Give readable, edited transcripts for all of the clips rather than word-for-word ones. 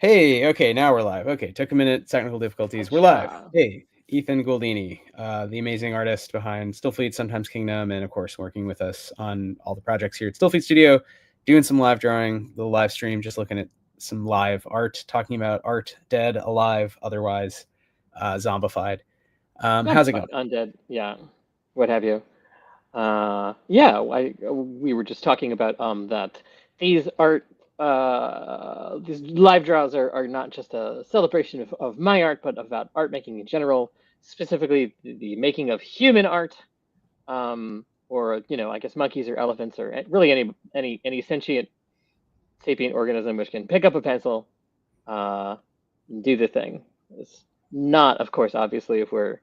Hey, okay, now we're live. Okay, took a minute, technical difficulties. We're live. Hey, Ethan Gouldini, the amazing artist behind Stillfleet, Sometimes Kingdom, and of course working with us on all the projects here at Stillfleet Studio, doing some live drawing, the live stream, just looking at some live art, talking about art, dead, alive, otherwise, zombified. How's it going? Undead, yeah, what have you. We were just talking about that these art, these live draws are not just a celebration of my art, but about art making in general, specifically the making of human art, or I guess monkeys or elephants or really any sentient sapient organism which can pick up a pencil, do the thing. It's not, of course, obviously, if we're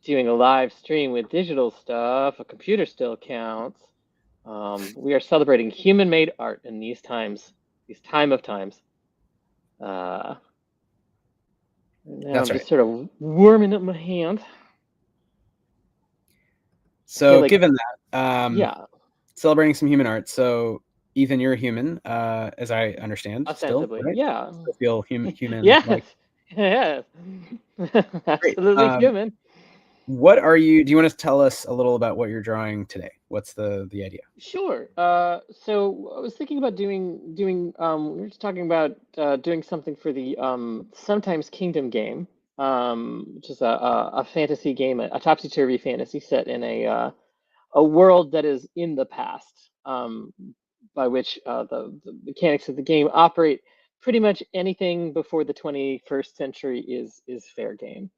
doing a live stream with digital stuff, a computer still counts. We are celebrating human-made art in these times, these time of times. Now That's I'm right. just sort of warming up my hand. So like, given that, yeah, celebrating some human art. So Ethan, you're a human, as I understand, still, ostensibly, right? yeah. Still feel human Yes, like. yes, Great. absolutely human. What are you? Do you want to tell us a little about what you're drawing today? What's the idea? Sure. So I was thinking about doing we were just talking about doing something for the Sometimes Kingdom game, which is a fantasy game, a topsy-turvy fantasy set in a world that is in the past, by which the mechanics of the game operate. Pretty much anything before the 21st century is fair game.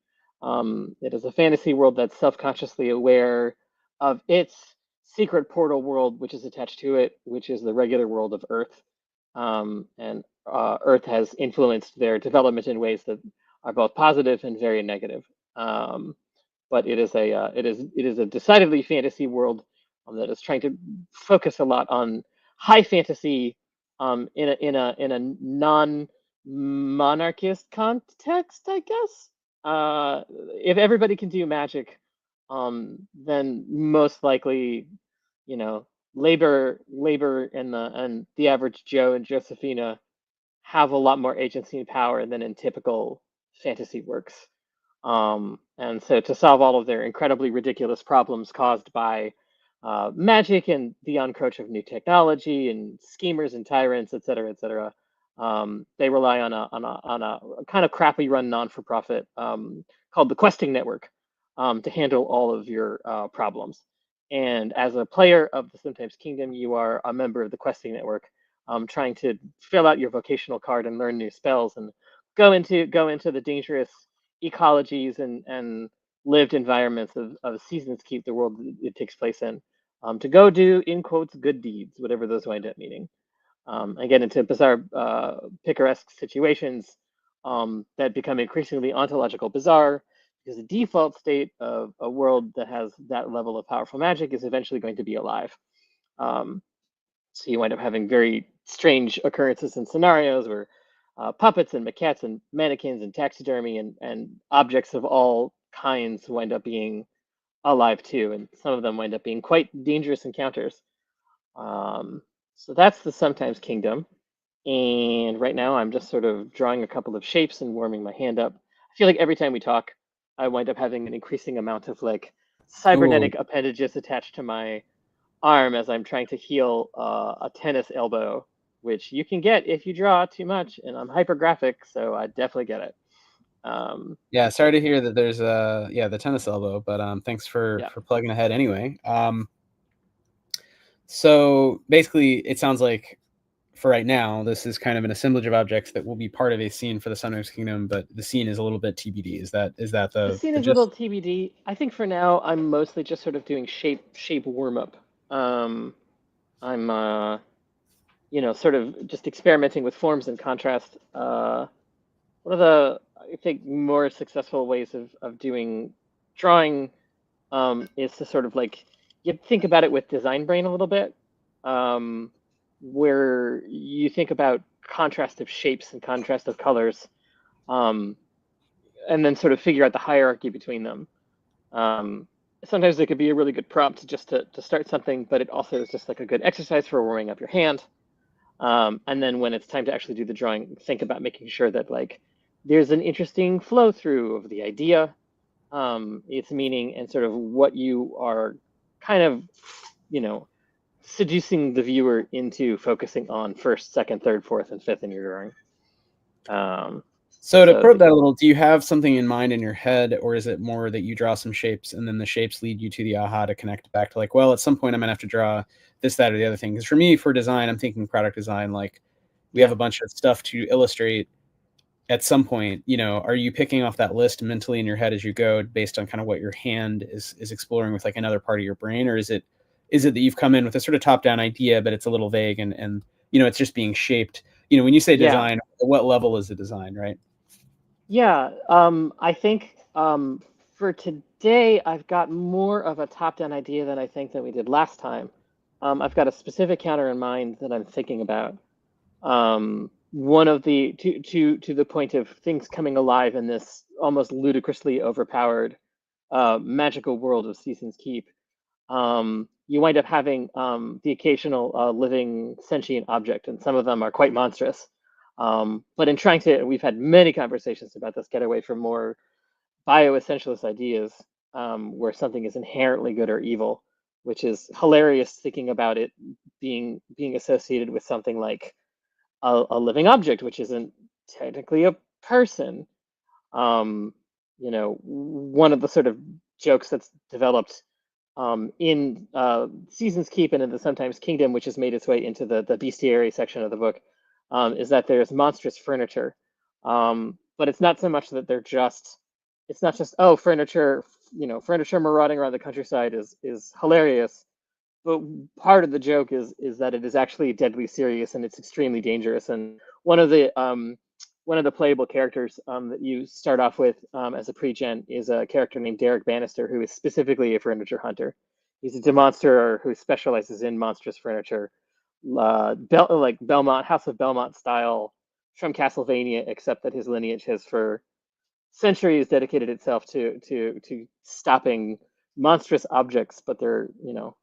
It is a fantasy world that's self-consciously aware of its secret portal world, which is attached to it, which is the regular world of Earth. And Earth has influenced their development in ways that are both positive and very negative. But it is a decidedly fantasy world that is trying to focus a lot on high fantasy, in a non-monarchist context, I guess. If everybody can do magic, then most likely, you know, labor and the average Joe and Josephina have a lot more agency and power than in typical fantasy works. And so to solve all of their incredibly ridiculous problems caused by magic and the encroach of new technology and schemers and tyrants, et cetera, they rely on a kind of crappy run non-for-profit, called the Questing Network, to handle all of your problems. And as a player of the Sometimes Kingdom, you are a member of the Questing Network, trying to fill out your vocational card and learn new spells and go into the dangerous ecologies and lived environments of Seasons Keep, the world it takes place in, to go do, in quotes, good deeds, whatever those wind up meaning, and get into bizarre, picaresque situations, that become increasingly ontological bizarre, because the default state of a world that has that level of powerful magic is eventually going to be alive. Um, so you wind up having very strange occurrences and scenarios where puppets and maquettes and mannequins and taxidermy and objects of all kinds wind up being alive too, and some of them wind up being quite dangerous encounters. Um, so that's the Sometimes Kingdom. And right now I'm just sort of drawing a couple of shapes and warming my hand up. I feel like every time we talk, I wind up having an increasing amount of like Ooh, cybernetic appendages attached to my arm as I'm trying to heal a tennis elbow, which you can get if you draw too much. And I'm hypergraphic, so I definitely get it. yeah. Sorry to hear that there's the tennis elbow, but thanks for Yeah. plugging ahead anyway. So basically, it sounds like for right now, this is kind of an assemblage of objects that will be part of a scene for the Sometimes Kingdom, but the scene is a little bit TBD. Is that The the scene the is a little gist? TBD. I think for now I'm mostly just sort of doing shape warm up. Um, I'm sort of just experimenting with forms and contrast. One of the, I think, more successful ways of doing drawing, is to sort of like, you think about it with design brain a little bit, um, where you think about contrast of shapes and contrast of colors, um, and then sort of figure out the hierarchy between them. Um, Sometimes it could be a really good prompt just to start something, but it also is just like a good exercise for warming up your hand. And then when it's time to actually do the drawing, think about making sure that like there's an interesting flow through of the idea, its meaning, and sort of what you are kind of, you know, seducing the viewer into focusing on first, second, third, fourth, and fifth in your drawing. So to probe that a little, do you have something in mind in your head, or is it more that you draw some shapes and then the shapes lead you to the aha to connect back to like, well, at some point I'm gonna have to draw this, that, or the other thing? Because for me, for design, I'm thinking product design. Like we have a bunch of stuff to illustrate. At some point, you know, are you picking off that list mentally in your head as you go based on kind of what your hand is exploring with like another part of your brain? Or is it that you've come in with a sort of top-down idea, but it's a little vague and you know, it's just being shaped? You know, when you say design, at what level is the design, right? Yeah, I think for today, I've got more of a top-down idea than I think that we did last time. I've got a specific counter in mind that I'm thinking about. One of the to the point of things coming alive in this almost ludicrously overpowered magical world of Season's Keep. You wind up having the occasional living sentient object, and some of them are quite monstrous. But in trying to, we've had many conversations about this, get away from more bioessentialist ideas, where something is inherently good or evil, which is hilarious thinking about it being associated with something like a living object, which isn't technically a person. You know, one of the sort of jokes that's developed in Season's Keep and in the Sometimes Kingdom, which has made its way into the bestiary section of the book, is that there's monstrous furniture. But it's not so much that they're just, it's not just, oh, furniture, you know, furniture marauding around the countryside is hilarious. But part of the joke is that it is actually deadly serious and it's extremely dangerous. And one of the playable characters that you start off with as a pre-gen is a character named Derek Bannister, who is specifically a furniture hunter. He's a demonsterer who specializes in monstrous furniture, like Belmont, House of Belmont style from Castlevania, except that his lineage has for centuries dedicated itself to stopping monstrous objects. But they're, you know,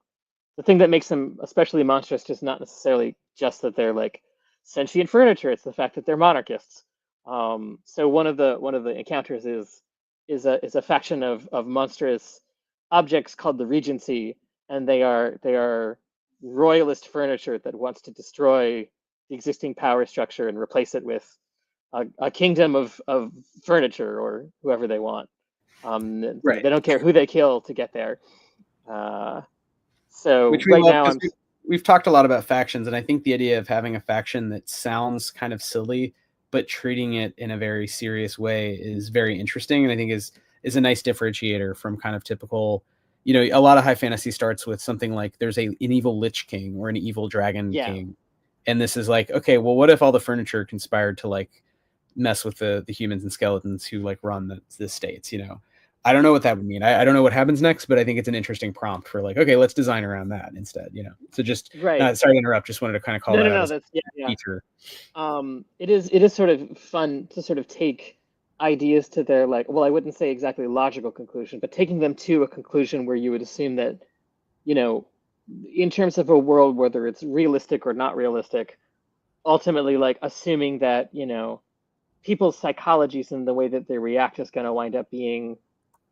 the thing that makes them especially monstrous is not necessarily just that they're like sentient furniture; it's the fact that they're monarchists. So one of the encounters is a faction of monstrous objects called the Regency, and they are royalist furniture that wants to destroy the existing power structure and replace it with a kingdom of furniture or whoever they want. Right. They don't care who they kill to get there. So Which we right love now because we've talked a lot about factions, and I think the idea of having a faction that sounds kind of silly but treating it in a very serious way is very interesting, and I think is a nice differentiator from kind of typical, you know, a lot of high fantasy starts with something like there's an evil lich king or an evil dragon king, and this is like, okay, well, what if all the furniture conspired to like mess with the humans and skeletons who like run the states, you know? I don't know what that would mean. I don't know what happens next, but I think it's an interesting prompt for like, okay, let's design around that instead, you know? So just, sorry to interrupt. Just wanted to kind of call that out. That's feature. It is sort of fun to sort of take ideas to their, like, well, I wouldn't say exactly logical conclusion, but taking them to a conclusion where you would assume that, you know, in terms of a world, whether it's realistic or not realistic, ultimately, like assuming that, you know, people's psychologies and the way that they react is going to wind up being,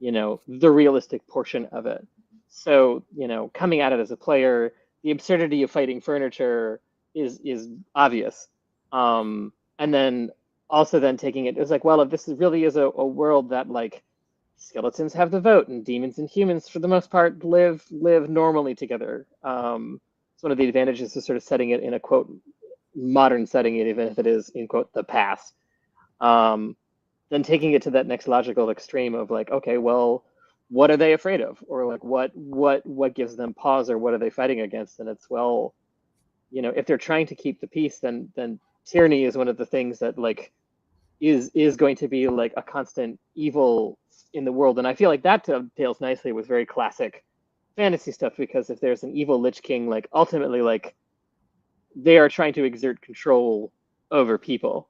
you know, the realistic portion of it. So, you know, coming at it as a player, the absurdity of fighting furniture is obvious. And then also then taking it, it's like, well, if this really is a world that like skeletons have the vote and demons and humans for the most part live normally together. It's one of the advantages of sort of setting it in a quote modern setting, even if it is in quote the past. Then taking it to that next logical extreme of like, okay, well, what are they afraid of, or like what gives them pause, or what are they fighting against? And it's, well, you know, if they're trying to keep the peace, then tyranny is one of the things that like is going to be like a constant evil in the world. And I feel like that dovetails nicely with very classic fantasy stuff, because if there's an evil lich king, like ultimately like they are trying to exert control over people.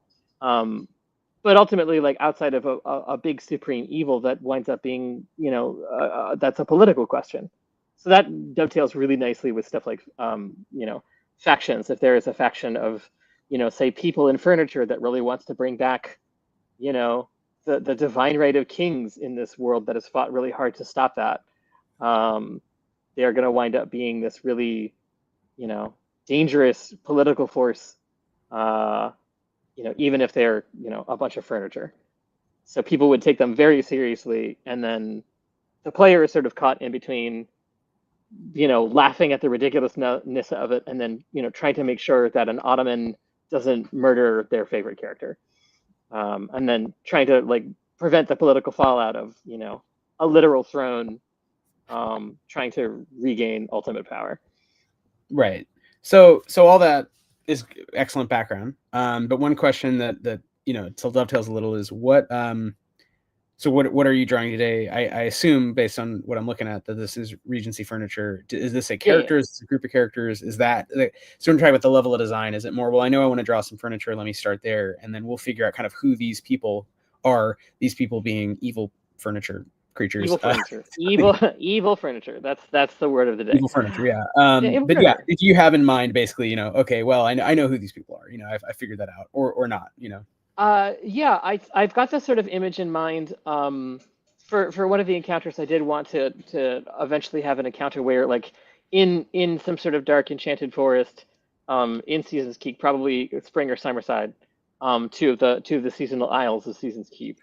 But ultimately, like outside of a big supreme evil that winds up being, you know, that's a political question. So that dovetails really nicely with stuff like, you know, factions. If there is a faction of, say people in furniture that really wants to bring back, the divine right of kings in this world that has fought really hard to stop that, they are going to wind up being this really, dangerous political force, even if they're, a bunch of furniture. So people would take them very seriously, and then the player is sort of caught in between, laughing at the ridiculousness of it, and then, trying to make sure that an Ottoman doesn't murder their favorite character. And then trying to like prevent the political fallout of, a literal throne, trying to regain ultimate power. Right. So all that is excellent background. But one question that still dovetails a little is what are you drawing today? I assume based on what I'm looking at that this is Regency furniture. Is this a character? Is this a group of characters? Is that so? I'm trying with the level of design. Is it more? Well, I know I want to draw some furniture. Let me start there, and then we'll figure out kind of who these people are. These people being evil furniture creatures. Evil furniture. Evil furniture. That's the word of the day. Evil furniture. Yeah. But yeah, if you have in mind basically, okay, well, I know who these people are. I figured that out, or not. Yeah, I've got this sort of image in mind. For one of the encounters, I did want to eventually have an encounter where, like, in some sort of dark enchanted forest, in Seasons Keep, probably Spring or Summerside, two of the seasonal isles of Seasons Keep.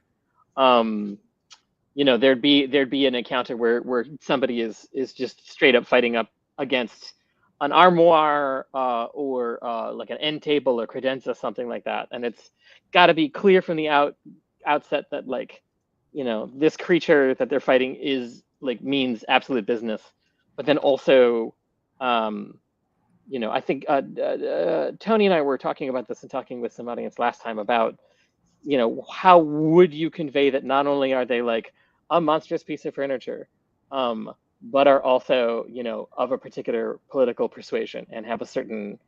There'd be an encounter where somebody is just straight up fighting up against an armoire, or like an end table or credenza, something like that, and it's got to be clear from the outset that, like, this creature that they're fighting is like means absolute business. But then also, I think Tony and I were talking about this and talking with some audience last time about, how would you convey that not only are they like a monstrous piece of furniture, but are also, of a particular political persuasion and have a certain,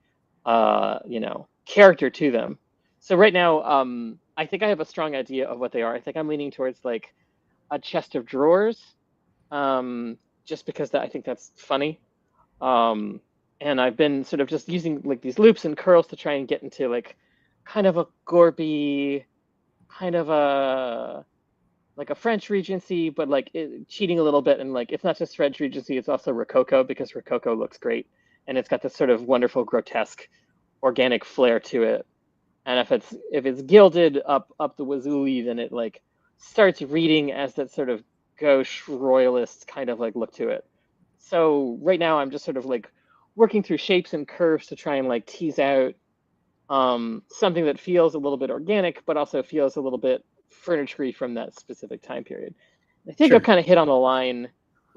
character to them. So right now, I think I have a strong idea of what they are. I think I'm leaning towards like a chest of drawers, just because I think that's funny. And I've been sort of just using like these loops and curls to try and get into like kind of a Gorby, kind of a French Regency, but like cheating a little bit. And like, it's not just French Regency, it's also Rococo, because Rococo looks great. And it's got this sort of wonderful, grotesque, organic flair to it. And if it's gilded up the wazoolie, then it like starts reading as that sort of gauche royalist kind of like look to it. So right now I'm just sort of like working through shapes and curves to try and like tease out something that feels a little bit organic, but also feels a little bit furniture-y from that specific time period. I think I've kind of hit on the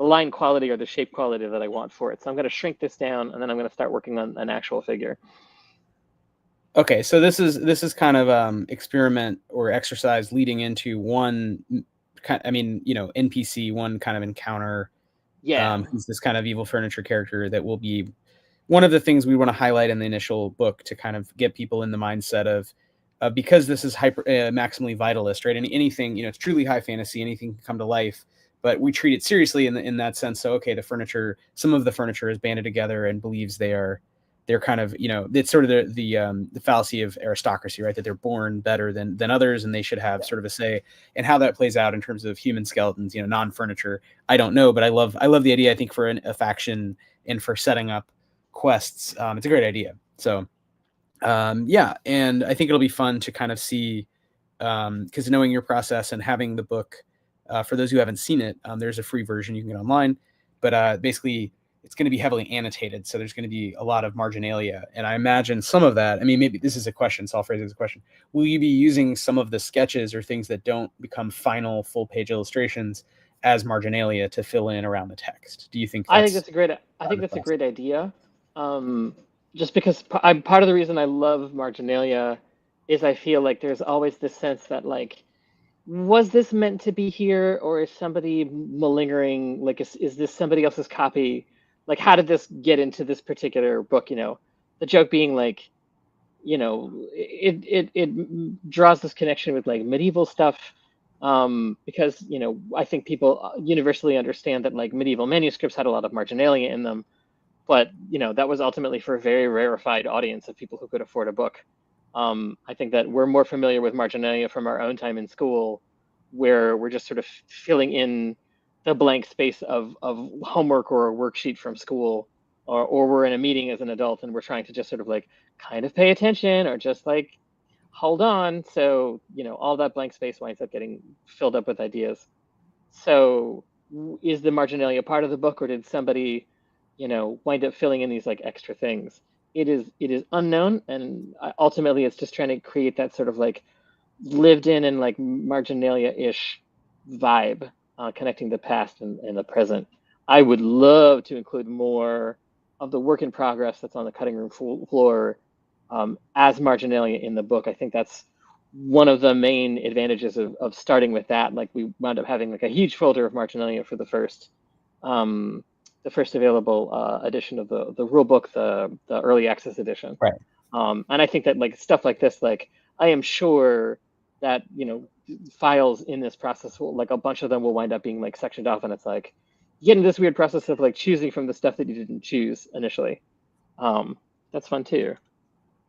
line quality or the shape quality that I want for it. So I'm going to shrink this down, and then I'm going to start working on an actual figure. Okay, so this is kind of experiment or exercise leading into one kind. I mean, NPC, one kind of encounter. Yeah. Who's this kind of evil furniture character that will be one of the things we want to highlight in the initial book to kind of get people in the mindset of because this is maximally vitalist, right? Anything, it's truly high fantasy. Anything can come to life, but we treat it seriously in that sense. So okay, some of the furniture is banded together and believes they're kind of, it's sort of the fallacy of aristocracy, right? That they're born better than others and they should have sort of a say. And how that plays out in terms of human skeletons, non-furniture, I don't know, but I love the idea. I think for a faction and for setting up quests, it's a great idea. So yeah, and I think it'll be fun to kind of see, because knowing your process and having the book, for those who haven't seen it, there's a free version you can get online, but basically it's going to be heavily annotated. So there's going to be a lot of marginalia. And I imagine some of that, I mean, maybe this is a question, so I'll phrase it as a question. Will you be using some of the sketches or things that don't become final full page illustrations as marginalia to fill in around the text? Do you think that's... I think that's a great idea. Just because part of the reason I love marginalia is I feel like there's always this sense that, like, was this meant to be here, or is somebody malingering? Like, is this somebody else's copy? Like, how did this get into this particular book? The joke being like, it draws this connection with like medieval stuff, because I think people universally understand that like medieval manuscripts had a lot of marginalia in them, but that was ultimately for a very rarefied audience of people who could afford a book. I think that we're more familiar with marginalia from our own time in school, where we're just sort of filling in the blank space of homework or a worksheet from school, or we're in a meeting as an adult and we're trying to just sort of like kind of pay attention or just like hold on. So, all that blank space winds up getting filled up with ideas. So is the marginalia part of the book, or did somebody, wind up filling in these like extra things? It is unknown, and ultimately it's just trying to create that sort of like lived in and like marginalia-ish vibe, connecting the past and the present. I would love to include more of the work in progress that's on the cutting room floor as marginalia in the book. I think that's one of the main advantages of starting with that. Like we wound up having like a huge folder of marginalia for the first available edition of the rule book, the early access edition. Right. And I think that like stuff like this, like I am sure that files in this process will, like a bunch of them will wind up being like sectioned off, and it's like you get into this weird process of like choosing from the stuff that you didn't choose initially. That's fun too.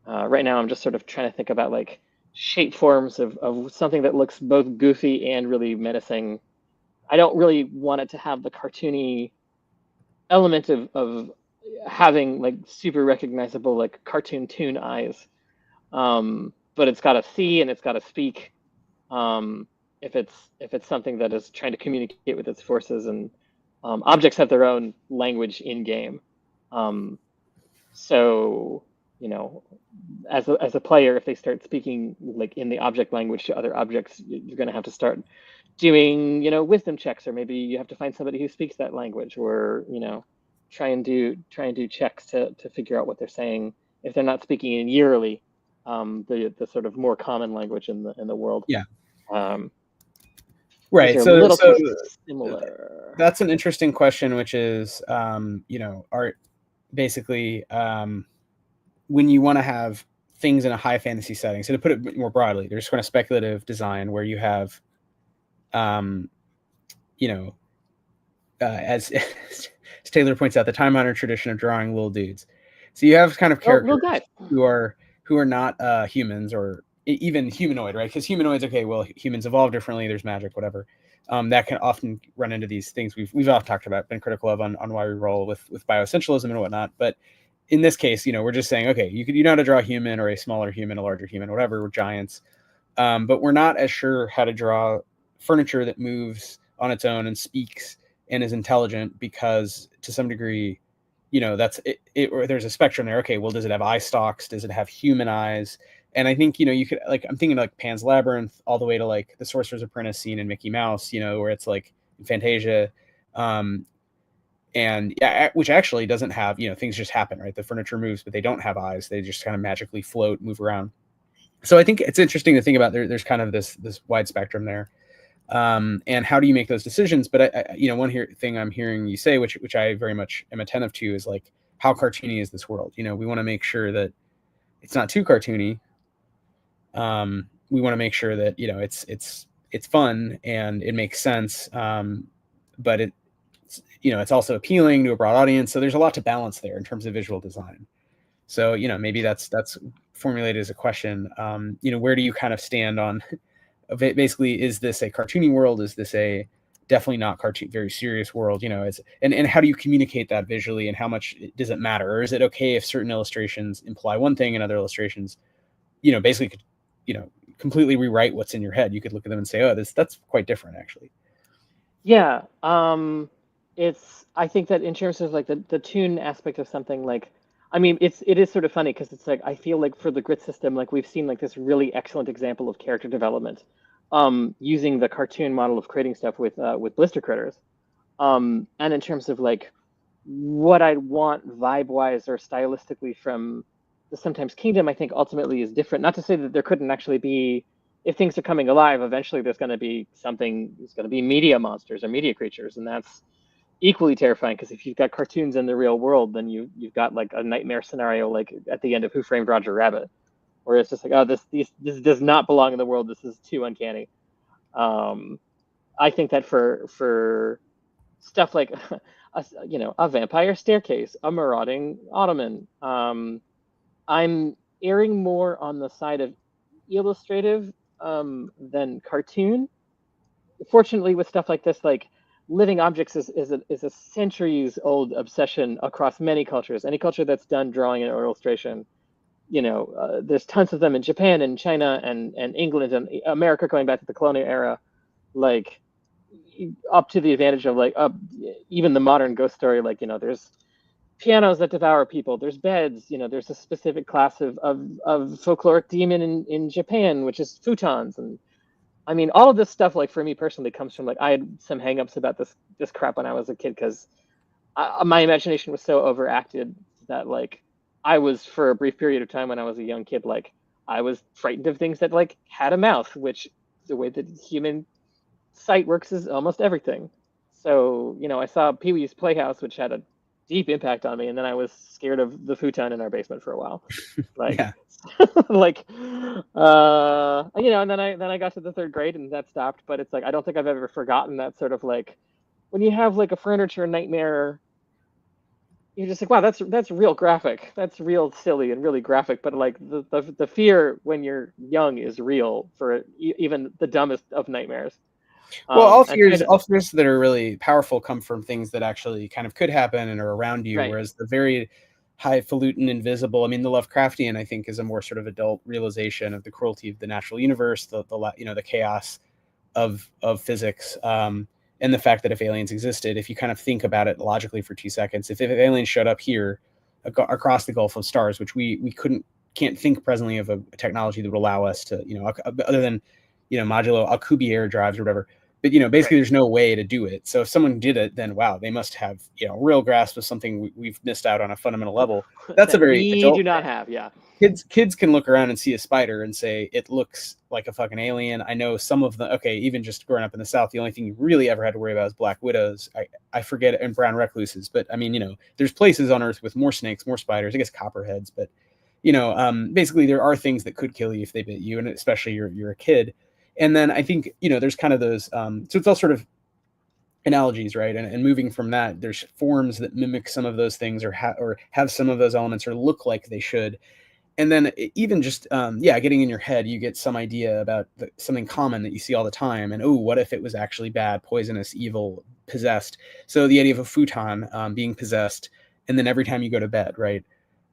Right now I'm just sort of trying to think about like shape forms of something that looks both goofy and really menacing. I don't really want it to have the cartoony element of having like super recognizable like cartoon toon eyes, but it's got to see and it's got to speak. If it's something that is trying to communicate with its forces, and objects have their own language in game. So as a player, if they start speaking like in the object language to other objects, you're going to have to start doing wisdom checks, or maybe you have to find somebody who speaks that language, or try and do checks to figure out what they're saying if they're not speaking in yearly, the sort of more common language in the world. Yeah. Right. So, little similar. That's an interesting question, which is, art basically, when you want to have things in a high fantasy setting. So to put it more broadly, there's kind of speculative design where you have, as Taylor points out, the time-honored tradition of drawing little dudes. So you have kind of characters who are not humans or even humanoid, right? Because humanoids, okay, well, humans evolve differently. There's magic, whatever. That can often run into these things we've all talked about, been critical of on why we roll with bioessentialism and whatnot. But in this case, we're just saying, okay, you know how to draw a human or a smaller human, a larger human, whatever. We're giants, but we're not as sure how to draw furniture that moves on its own and speaks and is intelligent, because to some degree, that's it, or there's a spectrum there. Okay, well, does it have eye stalks? Does it have human eyes? And I think, you could, like, I'm thinking like Pan's Labyrinth all the way to like the Sorcerer's Apprentice scene in Mickey Mouse, where it's like in Fantasia, and yeah, which actually doesn't have, things just happen, right? The furniture moves, but they don't have eyes. They just kind of magically float, move around. So I think it's interesting to think about there's kind of this wide spectrum there. And how do you make those decisions? But one thing I'm hearing you say, which I very much am attentive to, is like, how cartoony is this world? We want to make sure that it's not too cartoony. We want to make sure that it's fun and it makes sense, but it's also appealing to a broad audience. So there's a lot to balance there in terms of visual design. So maybe that's formulated as a question. Where do you kind of stand on? Basically, is this a cartoony world? Is this a definitely not cartoon, very serious world? And how do you communicate that visually, and how much does it matter? Or is it okay if certain illustrations imply one thing and other illustrations, basically could, completely rewrite what's in your head? You could look at them and say, oh, that's quite different, actually. Yeah. I think that in terms of like the tune aspect of something, like, I mean, it is sort of funny because it's like, I feel like for the grit system, like we've seen like this really excellent example of character development, using the cartoon model of creating stuff with Blister Critters. And in terms of like what I want vibe-wise or stylistically from the Sometimes Kingdom, I think ultimately is different. Not to say that there couldn't actually be, if things are coming alive, eventually there's going to be something, there's going to be media monsters or media creatures, and that's equally terrifying, because if you've got cartoons in the real world, then you've got like a nightmare scenario like at the end of Who Framed Roger Rabbit, where it's just like, oh, this does not belong in the world, this is too uncanny. I think that for stuff like a vampire staircase, a marauding ottoman. I'm erring more on the side of illustrative than cartoon. Fortunately, with stuff like this, like living objects is a centuries old obsession across many cultures. Any culture that's done drawing and illustration, there's tons of them in Japan and China and England and America going back to the colonial era, like up to the advantage of like even the modern ghost story. Like there's pianos that devour people. There's beds. There's a specific class of folkloric demon in Japan, which is futons. And I mean, all of this stuff, like for me personally, comes from like I had some hangups about this crap when I was a kid because my imagination was so overacted that like I was, for a brief period of time when I was a young kid, like I was frightened of things that like had a mouth, which the way that human sight works is almost everything. So I saw Pee-wee's Playhouse, which had a deep impact on me, and then I was scared of the futon in our basement for a while. Like, Yeah. like, and then I got to the third grade and that stopped. But it's like I don't think I've ever forgotten that sort of like when you have like a furniture nightmare. You're just like, wow, that's real graphic. That's real silly and really graphic. But like the fear when you're young is real for even the dumbest of nightmares. Well, all And kind fears that are really powerful come from things that actually kind of could happen and are around you, right. whereas the very highfalutin, invisible, I mean, the Lovecraftian, I think, is a more sort of adult realization of the cruelty of the natural universe, the chaos of physics, and the fact that if aliens existed, if you kind of think about it logically for 2 seconds, if aliens showed up here across the Gulf of Stars, which we can't think presently of a technology that would allow us to, other than, modulo Alcubierre drives or whatever. But, basically there's no way to do it. So if someone did it, then wow, they must have, real grasp of something we've missed out on a fundamental level. That's a very we do not have, yeah. Kids can look around and see a spider and say it looks like a fucking alien. I know some of them. Okay, even just growing up in the South, the only thing you really ever had to worry about is black widows. I forget, and brown recluses. But I mean, there's places on Earth with more snakes, more spiders. I guess copperheads. But basically there are things that could kill you if they bit you, and especially you're a kid. And then I think there's kind of those. So it's all sort of analogies, right? And moving from that, there's forms that mimic some of those things, or have some of those elements, or look like they should. And then even just getting in your head, you get some idea about something common that you see all the time. And what if it was actually bad, poisonous, evil, possessed? So the idea of a futon being possessed, and then every time you go to bed, right,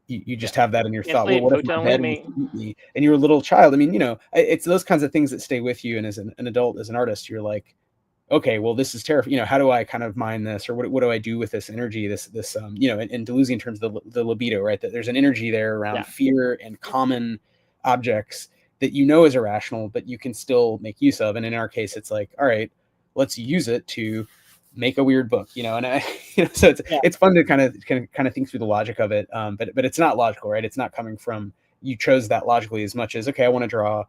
you just have that in your thought. Well, what if my bed was to eat me? And you're a little child. I mean, it's those kinds of things that stay with you. And as an adult, as an artist, you're like, okay, well, this is terrifying. How do I kind of mine this, or what do I do with this energy? This in Deleuze, in terms of the libido, right? That there's an energy there around fear and common objects that is irrational, but you can still make use of. And in our case, it's like, all right, let's use it to make a weird book, and so it's fun to kind of think through the logic of it. But it's not logical, right? It's not coming from you chose that logically as much as, okay, I want to draw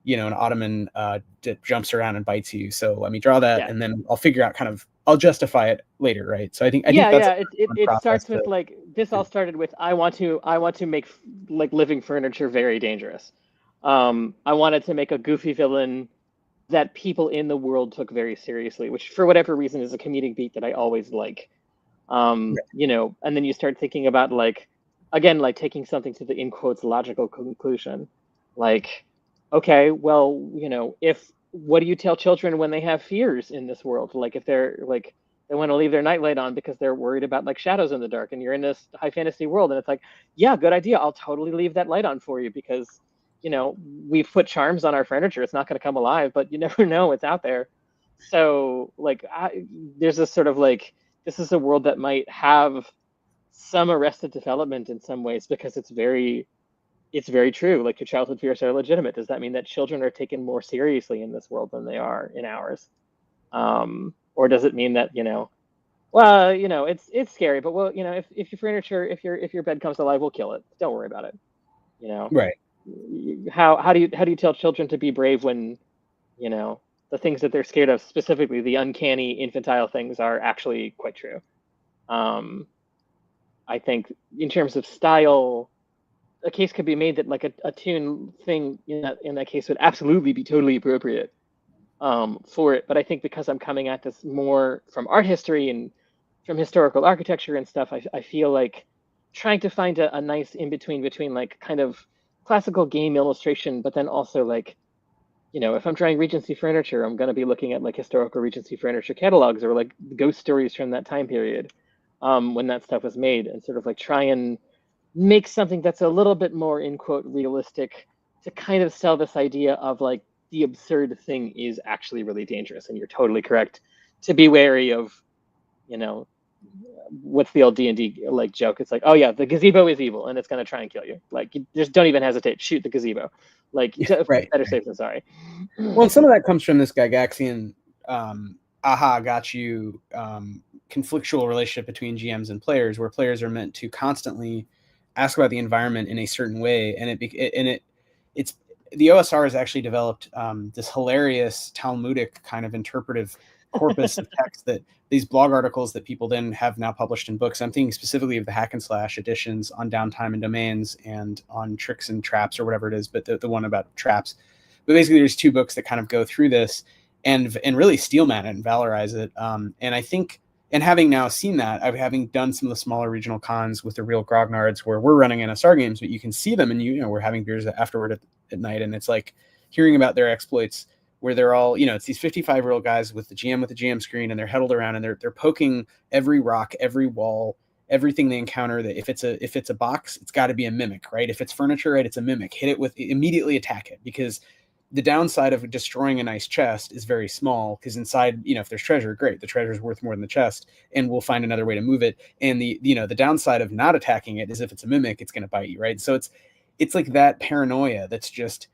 an Ottoman that jumps around and bites you. So let me draw that, and then I'll figure out I'll justify it later, right? So I think that's it starts with like this. All started with I want to make like living furniture very dangerous. I wanted to make a goofy villain that people in the world took very seriously, which for whatever reason is a comedic beat that I always like. And then you start thinking about like taking something to the in quotes logical conclusion, like, okay, well, what do you tell children when they have fears in this world? Like if they're like, they want to leave their nightlight on because they're worried about like shadows in the dark, and you're in this high fantasy world, and it's like, yeah, good idea. I'll totally leave that light on for you because, we've put charms on our furniture. It's not going to come alive, but you never know, it's out there. So like, there's this sort of like, this is a world that might have some arrested development in some ways because it's very true. Like your childhood fears are legitimate. Does that mean that children are taken more seriously in this world than they are in ours? Or does it mean that, well, it's scary, but well, if your furniture, if your bed comes alive, we'll kill it. Don't worry about it. Right. How do you tell children to be brave when, the things that they're scared of, specifically the uncanny infantile things, are actually quite true? I think in terms of style, a case could be made that like a toon thing in that case would absolutely be totally appropriate. for it. But I think because I'm coming at this more from art history and from historical architecture and stuff, I feel like trying to find a nice in-between between like kind of classical game illustration, but then also like, you know, if I'm trying Regency furniture, I'm going to be looking at like historical Regency furniture catalogs or like ghost stories from that time period, when that stuff was made, and sort of like try and make something that's a little bit more, in quote, realistic, to kind of sell this idea of like the absurd thing is actually really dangerous. And you're totally correct to be wary of, you know, what's the old D&D like joke? It's like, oh yeah, the gazebo is evil and it's going to try and kill you. Like, you just don't even hesitate. Shoot the gazebo. Like, Right. better safe than sorry. Well, and some of that comes from this Gygaxian aha, got you conflictual relationship between GMs and players, where players are meant to constantly ask about the environment in a certain way, and it's the OSR has actually developed this hilarious Talmudic kind of interpretive corpus of text, that these blog articles that people then have now published in books. I'm thinking specifically of the Hack and Slash editions on downtime and domains and on tricks and traps or whatever it is, but the one about traps. But basically, there's 2 books that kind of go through this and really steelman it and valorize it. And I think, and having now seen that, having done some of the smaller regional cons with the real grognards where we're running NSR games, but you can see them, and you know, we're having beers afterward at night, and it's like hearing about their exploits where they're all, you know, it's these 55-year-old guys with the GM screen, and they're huddled around and they're poking every rock, every wall, everything they encounter. That if it's a box, it's got to be a mimic, right? If it's furniture, right, it's a mimic. Hit it with, immediately attack it, because the downside of destroying a nice chest is very small, because inside, you know, if there's treasure, great, the treasure is worth more than the chest, and we'll find another way to move it. And the, you know, the downside of not attacking it is if it's a mimic, it's going to bite you, right? So it's like that paranoia that's just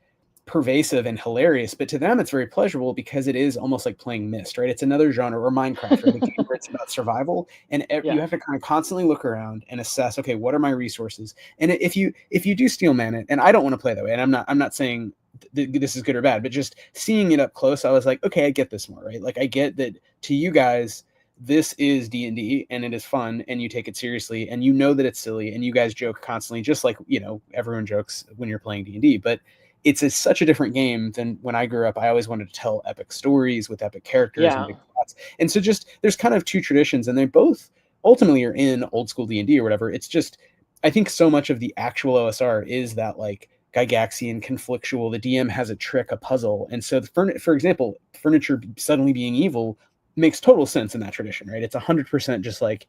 pervasive and hilarious, but to them it's very pleasurable because it is almost like playing Myst, right? It's another genre, or Minecraft, right? A game where it's about survival, and you have to kind of constantly look around and assess, okay, what are my resources? And if you do steelman it, and I don't want to play that way, and I'm not saying this is good or bad, but just seeing it up close, I was like, okay, I get this more, right? Like, I get that to you guys, this is D&D and it is fun, and you take it seriously, and you know that it's silly, and you guys joke constantly, just like, you know, everyone jokes when you're playing D&D, but it's such a different game than when I grew up. I always wanted to tell epic stories with epic characters and big plots. And so just, there's kind of 2 traditions, and they both ultimately are in old school D&D or whatever. It's just, I think so much of the actual OSR is that like Gygaxian conflictual, the DM has a trick, a puzzle. And so for example, furniture suddenly being evil makes total sense in that tradition, right? It's 100% just like,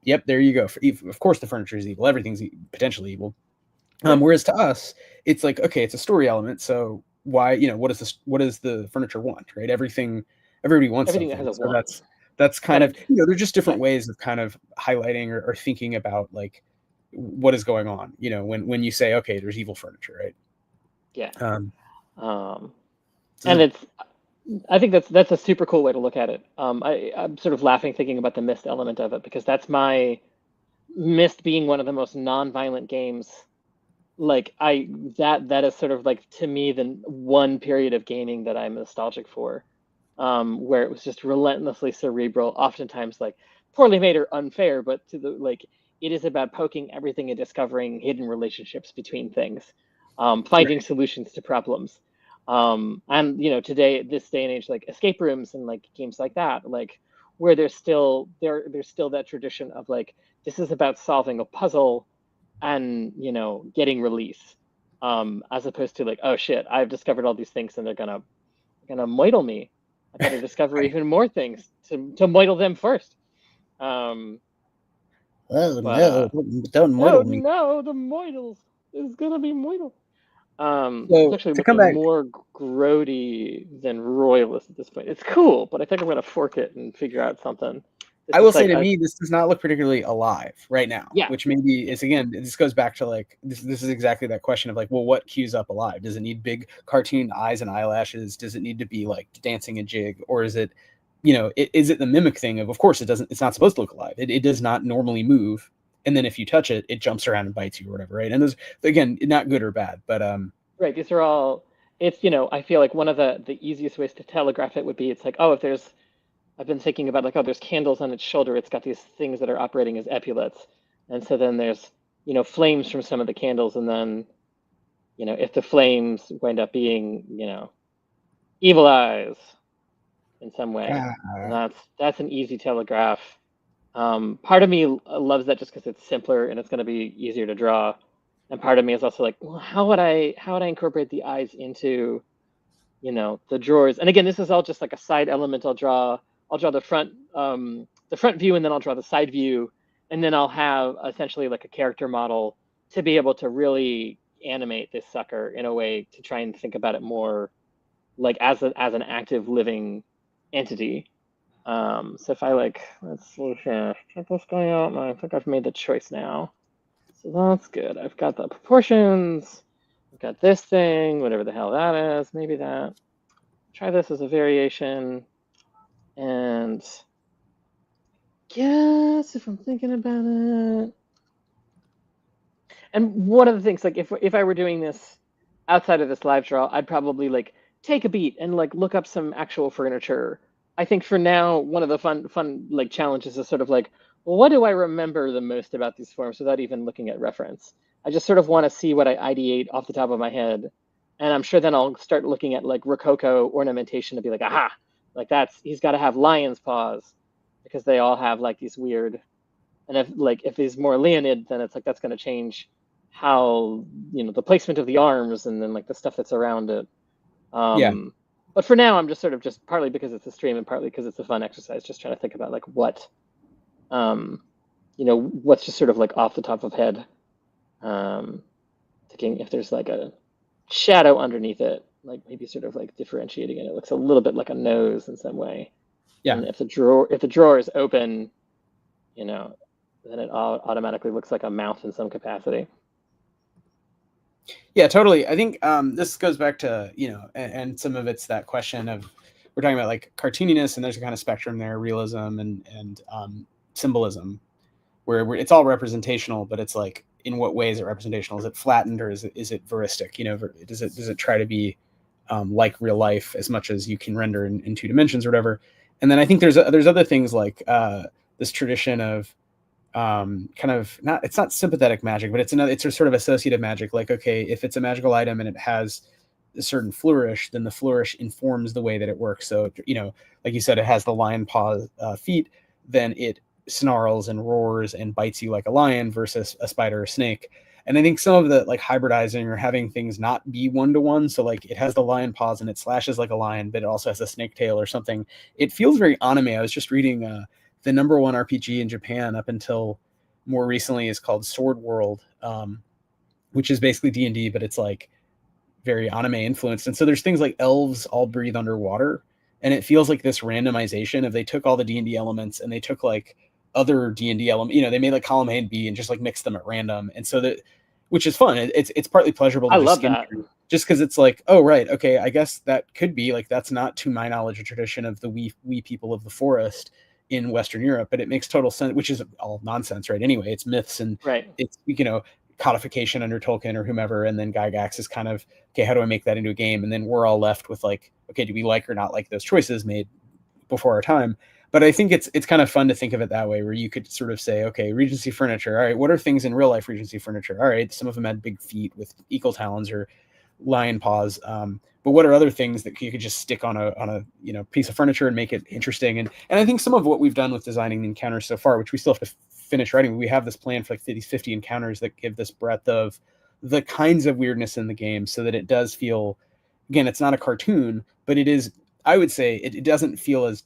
yep, there you go. Of course the furniture is evil. Everything's potentially evil. Whereas to us, it's like, okay, it's a story element. So why, you know, what does the furniture want, right? Everybody wants Everything something. has a So want. that's kind of, you know, they're just different Right. ways of kind of highlighting or thinking about like what is going on, you know, when you say, okay, there's evil furniture, right? Yeah. So And it's, I think that's a super cool way to look at it. I'm sort of laughing thinking about the Myst element of it, because that's my Myst being one of the most non-violent games. Like, that is sort of like, to me, the one period of gaming that I'm nostalgic for, where it was just relentlessly cerebral, oftentimes like poorly made or unfair, but to the like, it is about poking everything and discovering hidden relationships between things, finding solutions to problems. And you know, today, this day and age, like escape rooms and like games like that, like where there's still that tradition of like, this is about solving a puzzle and, you know, getting release, as opposed to like, oh shit, I've discovered all these things and they're gonna moidle me. I better discover even more things to moidle them first. Um, oh but no, don't oh moidle me. no, the moidles is gonna be moidle. It's So actually to come looking back, more grody than royalist at this point. It's cool, but I think I'm gonna fork it and figure out something. It's I will just say, like to me, this does not look particularly alive right now, yeah, which maybe yeah, is, again, this goes back to like, this is exactly that question of like, well, what cues up alive? Does it need big cartoon eyes and eyelashes? Does it need to be like dancing a jig? Or is it, you know, is it the mimic thing of course it's not supposed to look alive. It does not normally move. And then if you touch it, it jumps around and bites you or whatever, right? And those, again, not good or bad, but right. These are all. It's, you know, I feel like one of the easiest ways to telegraph it would be, it's like, oh, if there's, I've been thinking about like, oh, there's candles on its shoulder. It's got these things that are operating as epaulets. And so then there's, you know, flames from some of the candles. And then, you know, if the flames wind up being, you know, evil eyes, in some way. And Ah. that's an easy telegraph. Part of me loves that just because it's simpler and it's going to be easier to draw. And part of me is also like, well, how would I incorporate the eyes into, the drawers? And again, this is all just like a side element. I'll draw the front view, and then I'll draw the side view, and then I'll have essentially like a character model to be able to really animate this sucker in a way to try and think about it more like as an active living entity. So if I let's see here, check this guy out. I think I've made the choice now. So that's good. I've got the proportions. I've got this thing, whatever the hell that is. Maybe that. Try this as a variation. And guess if I'm thinking about it. And one of the things, like if I were doing this outside of this live draw, I'd probably take a beat and look up some actual furniture. I think for now, one of the fun challenges is sort of well, what do I remember the most about these forms without even looking at reference? I just sort of want to see what I ideate off the top of my head. And I'm sure then I'll start looking at Rococo ornamentation to be like, aha, he's got to have lion's paws because they all have these weird, and if he's more Leonid, then it's that's going to change how, the placement of the arms and then the stuff that's around it. Yeah. But for now, I'm just sort of just partly because it's a stream and partly because it's a fun exercise, just trying to think about what, what's just sort of off the top of head. Thinking if there's a shadow underneath it, maybe sort of differentiating it. It looks a little bit like a nose in some way. Yeah. And if the drawer is open, then it automatically looks like a mouth in some capacity. Yeah, totally. I think this goes back to, and some of it's that question of, we're talking about cartooniness, and there's a kind of spectrum there, realism and symbolism, where it's all representational, but it's in what way is it representational? Is it flattened, or is it veristic? Does it try to be like real life as much as you can render in 2 dimensions or whatever? And then I think there's other things like this tradition of kind of it's not sympathetic magic, but it's a sort of associative magic. Okay, if it's a magical item and it has a certain flourish, then the flourish informs the way that it works. So, like you said, it has the lion paw feet, then it snarls and roars and bites you like a lion versus a spider or snake. And I think some of the hybridizing or having things not be one-to-one, so it has the lion paws and it slashes like a lion, but it also has a snake tail or something. It feels very anime. I was just reading the #1 RPG in Japan up until more recently is called Sword World, which is basically D&D, but it's very anime influenced. And so there's things like elves all breathe underwater, and it feels like this randomization of, they took all the D&D elements and they took other D&D elements, they made column A and B and just mixed them at random. And so that, which is fun. It's partly pleasurable to I just love skim that. through, just because it's oh, right, okay, I guess that could be that's not, to my knowledge, a tradition of the we people of the forest in Western Europe, but it makes total sense, which is all nonsense, right? Anyway, it's myths and right. It's codification under Tolkien or whomever, and then Gygax is kind of, okay, how do I make that into a game? And then we're all left with okay, do we like or not like those choices made before our time? But I think it's kind of fun to think of it that way, where you could sort of say, okay, Regency furniture, all right, what are things in real life Regency furniture? All right, some of them had big feet with eagle talons or lion paws, but what are other things that you could just stick on a piece of furniture and make it interesting? And I think some of what we've done with designing the encounters so far, which we still have to finish writing, we have this plan for these 50 encounters that give this breadth of the kinds of weirdness in the game, so that it does feel, again, it's not a cartoon, but it is, I would say it doesn't feel as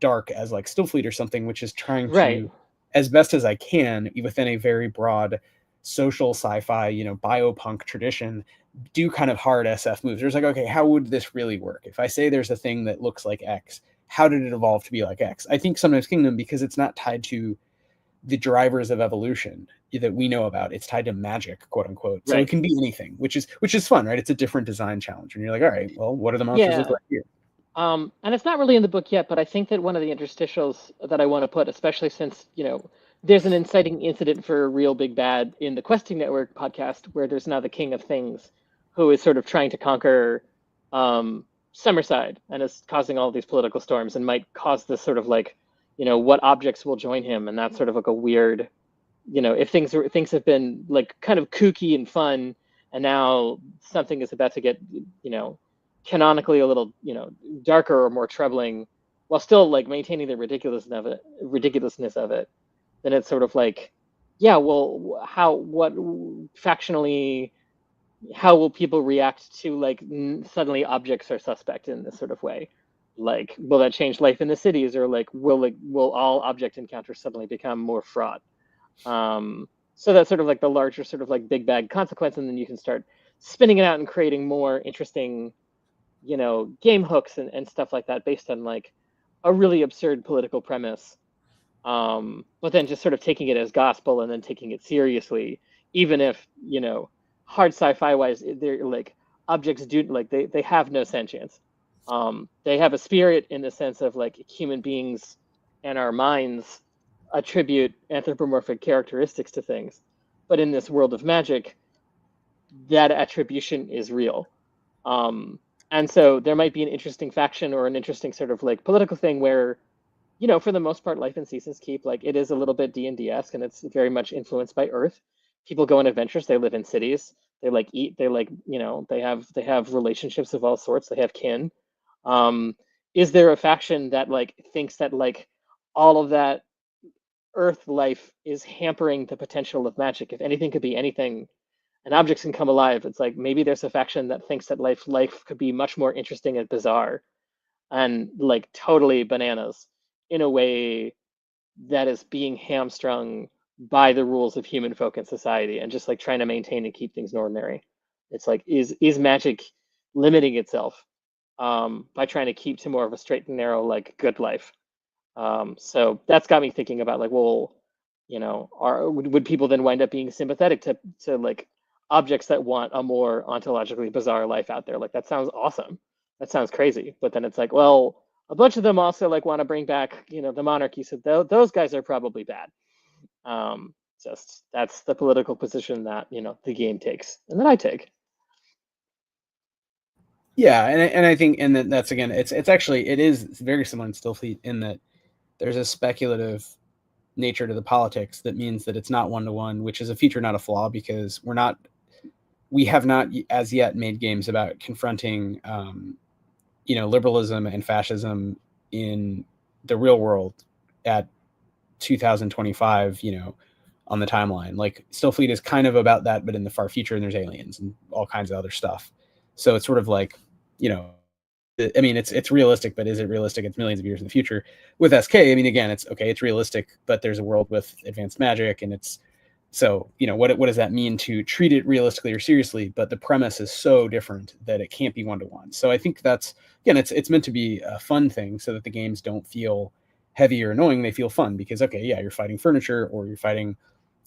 dark as Stillfleet or something, which is trying to, as best as I can, within a very broad social sci-fi, biopunk tradition, do kind of hard SF moves. There's okay, how would this really work? If I say there's a thing that looks like X, how did it evolve to be like X? I think sometimes Kingdom, because it's not tied to the drivers of evolution that we know about, it's tied to magic, quote unquote. So it can be anything, which is fun, right? It's a different design challenge. And you're all right, well, what do the monsters look like here? And it's not really in the book yet, but I think that one of the interstitials that I want to put, especially since, there's an inciting incident for a real big bad in the Questing Network podcast, where there's now the King of Things, who is sort of trying to conquer Summerside and is causing all these political storms and might cause this sort of what objects will join him. And that's sort of a weird, if things have been kind of kooky and fun, and now something is about to get, canonically a little, darker or more troubling, while still like maintaining the ridiculousness of it, then it's sort of like, yeah, well, what factionally, how will people react to like suddenly objects are suspect in this sort of way? Like, will that change life in the cities, or like will all object encounters suddenly become more fraught? So that's sort of like the larger sort of like big bag consequence, and then you can start spinning it out and creating more interesting, game hooks and stuff like that based on like a really absurd political premise. But then just sort of taking it as gospel and then taking it seriously, even if, hard sci-fi wise, they're like objects do like they have no sentience. They have a spirit in the sense of like human beings and our minds attribute anthropomorphic characteristics to things. But in this world of magic, that attribution is real. And so there might be an interesting faction or an interesting sort of like political thing where, for the most part, life in Seasons Keep, like it is a little bit D&D-esque, and it's very much influenced by Earth. People go on adventures, they live in cities, they like eat, they like, they have relationships of all sorts, they have kin. Is there a faction that like thinks that like all of that Earth life is hampering the potential of magic? If anything could be anything, and objects can come alive, it's like maybe there's a faction that thinks that life could be much more interesting and bizarre and like totally bananas in a way that is being hamstrung by the rules of human folk and society, and just like trying to maintain and keep things ordinary. It's like, is magic limiting itself by trying to keep to more of a straight and narrow like good life? So that's got me thinking about like, well, would people then wind up being sympathetic to like objects that want a more ontologically bizarre life out there? Like that sounds awesome. That sounds crazy. But then it's like, well, a bunch of them also like want to bring back, the monarchy. So those guys are probably bad. Just that's the political position that, the game takes and that I take. Yeah, and I think, and that's again, it's actually, it is very similar in Stillfleet in that there's a speculative nature to the politics that means that it's not one-to-one, which is a feature, not a flaw, because we have not as yet made games about confronting liberalism and fascism in the real world at 2025, on the timeline. Like Stillfleet is kind of about that, but in the far future, and there's aliens and all kinds of other stuff. So it's sort of like, I mean, it's realistic, but is it realistic? It's millions of years in the future. With SK, I mean, again, it's okay, it's realistic, but there's a world with advanced magic, and it's so, what does that mean to treat it realistically or seriously? But the premise is so different that it can't be one-to-one. So I think that's, again, it's meant to be a fun thing so that the games don't feel heavy or annoying. They feel fun because, okay, yeah, you're fighting furniture or you're fighting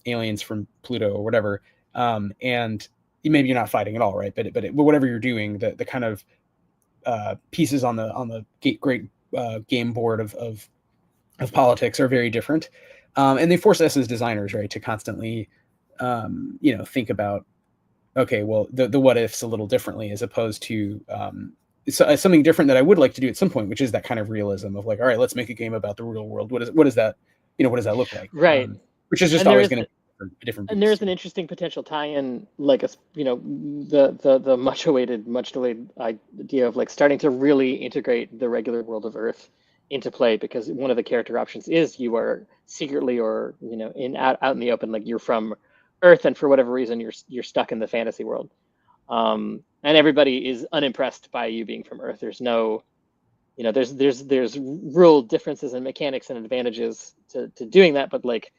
aliens from Pluto or whatever, and maybe you're not fighting at all, right? But whatever you're doing, the kind of pieces on the great game board of politics are very different, and they force us as designers, right, to constantly think about, okay, well, the what ifs a little differently, as opposed to something different that I would like to do at some point, which is that kind of realism of like, all right, let's make a game about the real world. What does that what does that look like? Right. Which is just And there always is going to be a different and beast. there's an interesting potential tie-in, like the much awaited, much delayed idea of like starting to really integrate the regular world of Earth into play, because one of the character options is you are secretly, or out in the open, like you're from Earth, and for whatever reason you're stuck in the fantasy world, and everybody is unimpressed by you being from Earth. There's no, there's real differences in mechanics and advantages to doing that, but like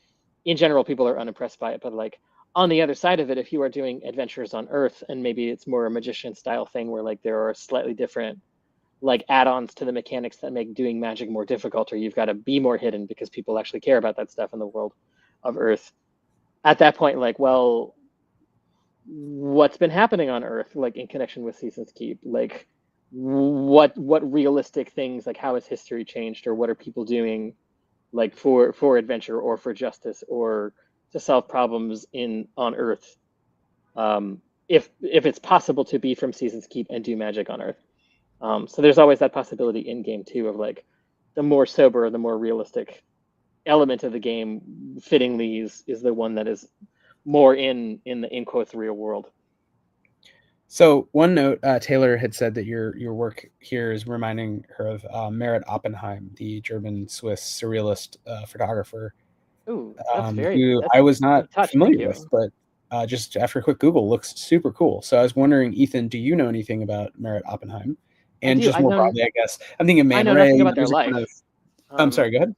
in general, people are unimpressed by it. But like on the other side of it, if you are doing adventures on Earth, and maybe it's more a magician style thing where like there are slightly different like add-ons to the mechanics that make doing magic more difficult, or you've got to be more hidden because people actually care about that stuff in the world of Earth. At that point, like, well, what's been happening on Earth, like in connection with Seasons Keep? Like, what realistic things, like how has history changed, or what are people doing, like for adventure or for justice or to solve problems on Earth? If it's possible to be from Seasons Keep and do magic on Earth. So there's always that possibility in game too of like the more sober, the more realistic element of the game fittingly is the one that is more in the in quotes real world. So one note, Taylor had said that your work here is reminding her of Merit Oppenheim, the German-Swiss surrealist photographer, Ooh, who I that's was not deep touch. Thank familiar with, you. but just after a quick Google, looks super cool. So I was wondering, Ethan, do you know anything about Merit Oppenheim? I And do. just more broadly, I guess, I'm thinking I Man know Ray. nothing about their Those are kind of. life. I'm sorry. Um, Go ahead.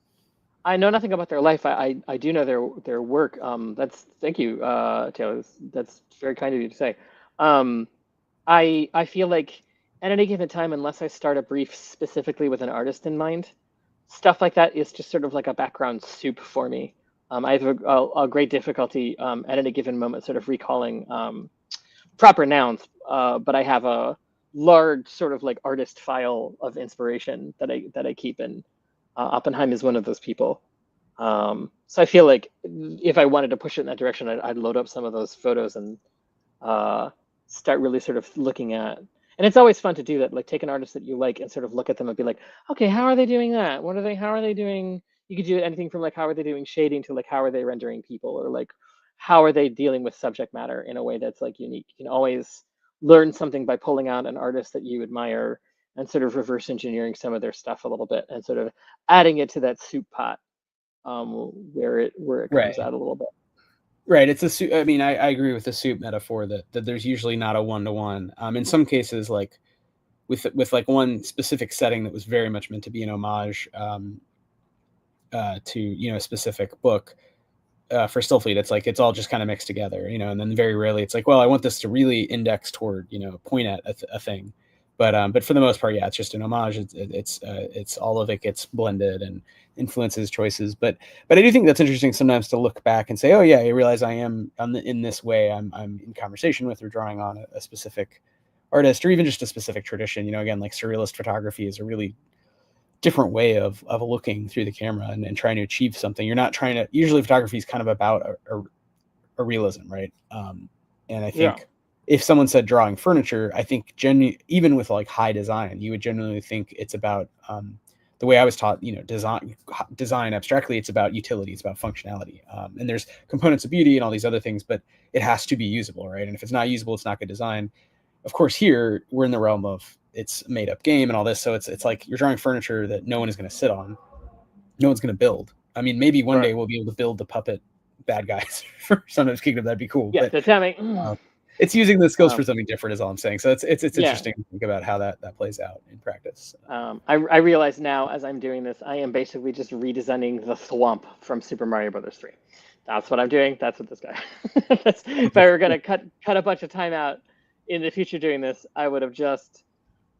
I know nothing about their life. I do know their work. That's thank you, Taylor. That's very kind of you to say. Um, I feel like at any given time, unless I start a brief specifically with an artist in mind, stuff like that is just sort of like a background soup for me. I have a great difficulty at any given moment sort of recalling proper nouns, but I have a large sort of like artist file of inspiration that I keep, and Oppenheim is one of those people. So I feel like if I wanted to push it in that direction, I'd load up some of those photos and uh, start really sort of looking at. And it's always fun to do that, like take an artist that you like and sort of look at them and be like, okay, how are they doing that? What are they? How are they doing? You could do anything from like how are they doing shading to like how are they rendering people, or like how are they dealing with subject matter in a way that's like unique. You can always learn something by pulling out an artist that you admire and sort of reverse engineering some of their stuff a little bit and sort of adding it to that soup pot, where it comes Right. out a little bit. Right. It's a soup. I mean, I agree with the soup metaphor that there's usually not a one-to-one. In some cases, like with like one specific setting that was very much meant to be an homage to a specific book. For Stillfleet, it's like it's all just kind of mixed together, and then very rarely it's like, well, I want this to really index toward, point at a thing, but for the most part, yeah, it's just an homage. It's all of it gets blended and influences choices, but I do think that's interesting sometimes to look back and say, oh yeah, I realize I am in this way. I'm in conversation with or drawing on a specific artist or even just a specific tradition. Again, like surrealist photography is a really different way of looking through the camera and trying to achieve something. You're not trying to. Usually, photography is kind of about a realism, right? And I Yeah, think if someone said drawing furniture, I think even with like high design, you would genuinely think it's about the way I was taught. Design abstractly, it's about utility, it's about functionality, and there's components of beauty and all these other things, but it has to be usable, right? And if it's not usable, it's not good design. Of course, here we're in the realm of it's a made up game and all this, so it's like you're drawing furniture that no one is going to sit on, no one's going to build. I mean, maybe one right. day we'll be able to build the puppet bad guys for Son Kingdom. That'd be cool, Yeah, but so tell me. it's using the skills Um, for something different, is all I'm saying. So it's yeah, interesting to think about how that plays out in practice. I realize now as I'm doing this, I am basically just redesigning the thwomp from Super Mario Brothers 3. That's what I'm doing. That's what this guy. If I were gonna cut a bunch of time out in the future doing this, I would have just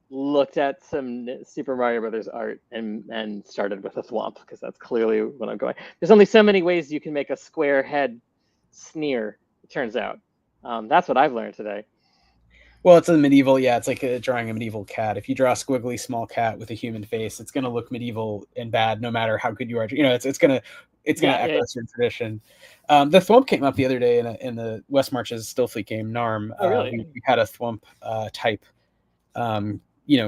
looked at some Super Mario Brothers art and started with a thwomp, because that's clearly what I'm going. There's only so many ways you can make a square head sneer, it turns out. That's what I've learned today. Well, it's a medieval, yeah. It's like drawing a medieval cat. If you draw a squiggly small cat with a human face, it's going to look medieval and bad, no matter how good you are. It's gonna Yeah, echo a certain tradition. The thwomp came up the other day in the West Marches Stillfleet game Narm. oh really? We had a thwomp type,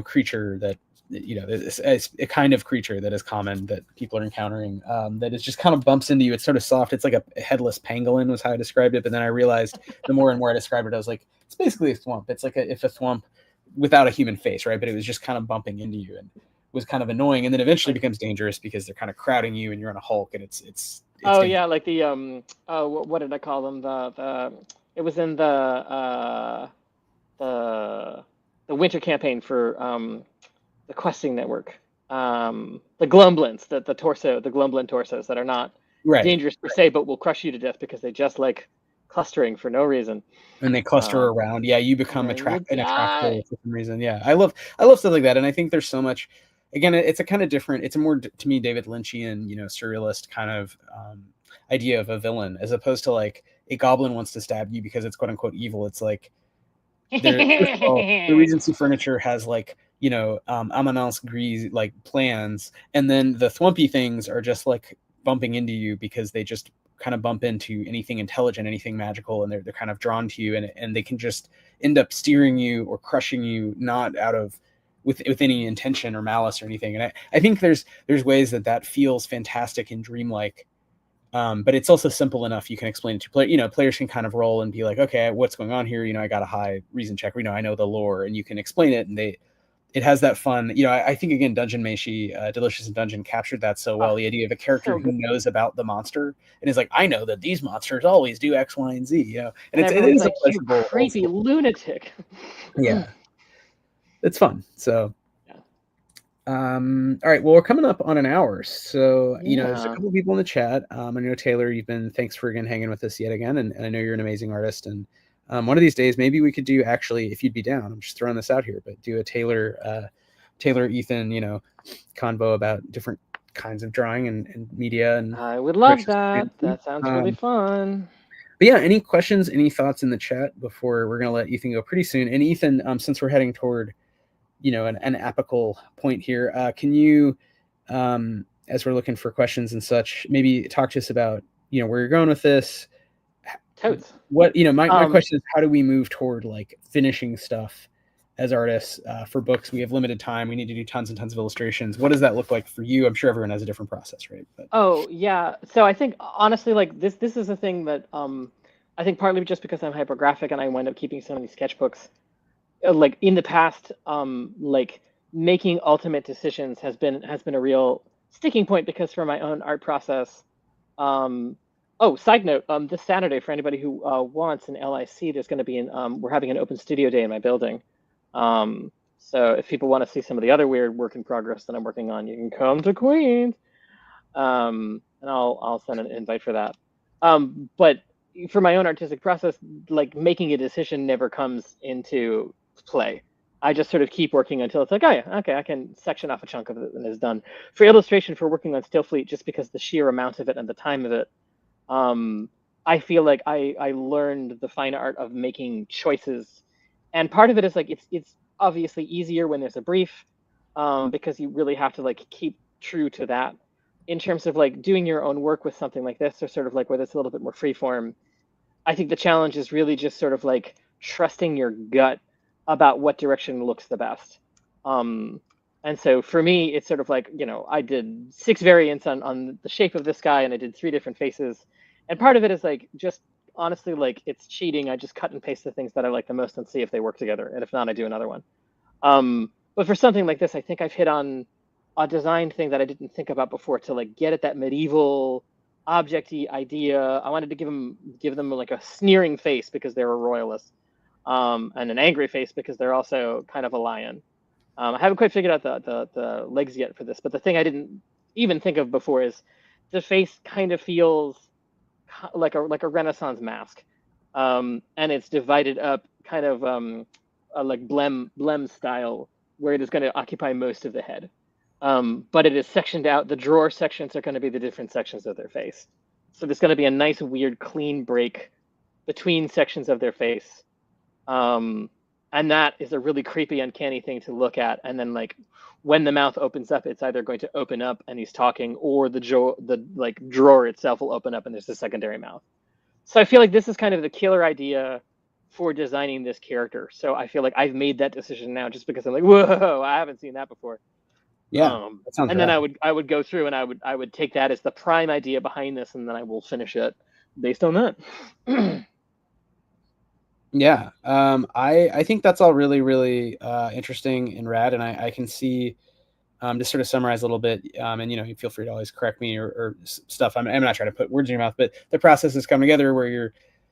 creature that it's a kind of creature that is common that people are encountering, that is just kind of bumps into you. It's sort of soft. It's like a headless pangolin was how I described it, but then I realized the more and more I described it, I was like, it's basically a thwomp. It's like if a thwomp without a human face, right? But it was just kind of bumping into you and was kind of annoying, and then eventually Like, becomes dangerous because they're kind of crowding you and you're on a hulk, and it's oh dangerous. yeah, like the oh, what did I call them? The it was in the the winter campaign for the questing network. The glumblins, the glumblin torsos that are not Right. dangerous per se, but will crush you to death because they just like clustering for no reason. And they cluster Um, around. Yeah, you and become then you an attractor die. for some reason. Yeah, I love stuff like that, and I think there's so much. Again, it's a kind of different. It's a more to me David Lynchian, surrealist kind of idea of a villain, as opposed to like a goblin wants to stab you because it's quote unquote evil. It's like first of all, the Regency furniture has like Amanance Gris like plans, and then the thwumpy things are just like bumping into you because they just kind of bump into anything intelligent, anything magical, and they're kind of drawn to you, and they can just end up steering you or crushing you, not out of with any intention or malice or anything. And I think there's ways that feels fantastic and dreamlike, But it's also simple enough you can explain it to players. Players can kind of roll and be like, okay, what's going on here? I got a high reason check. I know the lore, and you can explain it, and it has that fun. I think again, Dungeon Meshi, Delicious in Dungeon captured that so well. The idea of a character who knows about the monster and is like, I know that these monsters always do X, Y, and Z. And it is like, a pleasurable, you creepy lunatic. Yeah, it's fun. So. All right. Well, we're coming up on an hour, so there's a couple people in the chat. I know Taylor, thanks for again hanging with us yet again, and I know you're an amazing artist. And one of these days, maybe we could do, actually, if you'd be down, I'm just throwing this out here, but do a Taylor Ethan convo about different kinds of drawing and media. And I would love that. That sounds really fun. But yeah, any questions, any thoughts in the chat before we're gonna let Ethan go pretty soon? And Ethan, since we're heading toward an apical point here, can you, as we're looking for questions and such, maybe talk to us about where you're going with this? Totes. What my question is, how do we move toward like finishing stuff as artists for books? We have limited time. We need to do tons and tons of illustrations. What does that look like for you? I'm sure everyone has a different process, right? But... Oh yeah. So I think honestly, like this is a thing that I think partly just because I'm hypergraphic and I wind up keeping so many sketchbooks. Like in the past, like making ultimate decisions has been a real sticking point, because for my own art process, side note, this Saturday, for anybody who wants an LIC, there's going to be we're having an open studio day in my building. So if people want to see some of the other weird work in progress that I'm working on, you can come to Queens. And I'll send an invite for that. But for my own artistic process, like making a decision never comes into play. I just sort of keep working until it's like, oh yeah, okay, I can section off a chunk of it and it's done. For illustration, for working on Stillfleet, just because the sheer amount of it and the time of it, I feel like I learned the fine art of making choices. And part of it is like, it's obviously easier when there's a brief, because you really have to like keep true to that. In terms of like doing your own work with something like this, or sort of like where it's a little bit more freeform, I think the challenge is really just sort of like trusting your gut about what direction looks the best. And so for me, it's sort of like, I did 6 variants on the shape of this guy, and I did 3 different faces. And part of it is like, just honestly, like it's cheating. I just cut and paste the things that I like the most and see if they work together. And if not, I do another one. But for something like this, I think I've hit on a design thing that I didn't think about before, to like get at that medieval object-y idea. I wanted to give them like a sneering face because they were royalists, and an angry face because they're also kind of a lion. I haven't quite figured out the legs yet for this, but the thing I didn't even think of before is the face kind of feels like a Renaissance mask, and it's divided up kind of like blem style, where it is going to occupy most of the head. But it is sectioned out. The drawer sections are going to be the different sections of their face. So there's going to be a nice, weird, clean break between sections of their face. And that is a really creepy, uncanny thing to look at. And then like when the mouth opens up, it's either going to open up and he's talking, or the drawer itself will open up and there's a secondary mouth. So I feel like this is kind of the killer idea for designing this character. So I feel like I've made that decision now, just because I'm like, whoa, I haven't seen that before. Yeah, that sounds and rad. then I would go through and I would take that as the prime idea behind this, and then I will finish it based on that. Yeah, I think that's all really, really interesting and rad, and I can see, to sort of summarize a little bit, and you feel free to always correct me or stuff. I'm not trying to put words in your mouth, but the process has come together where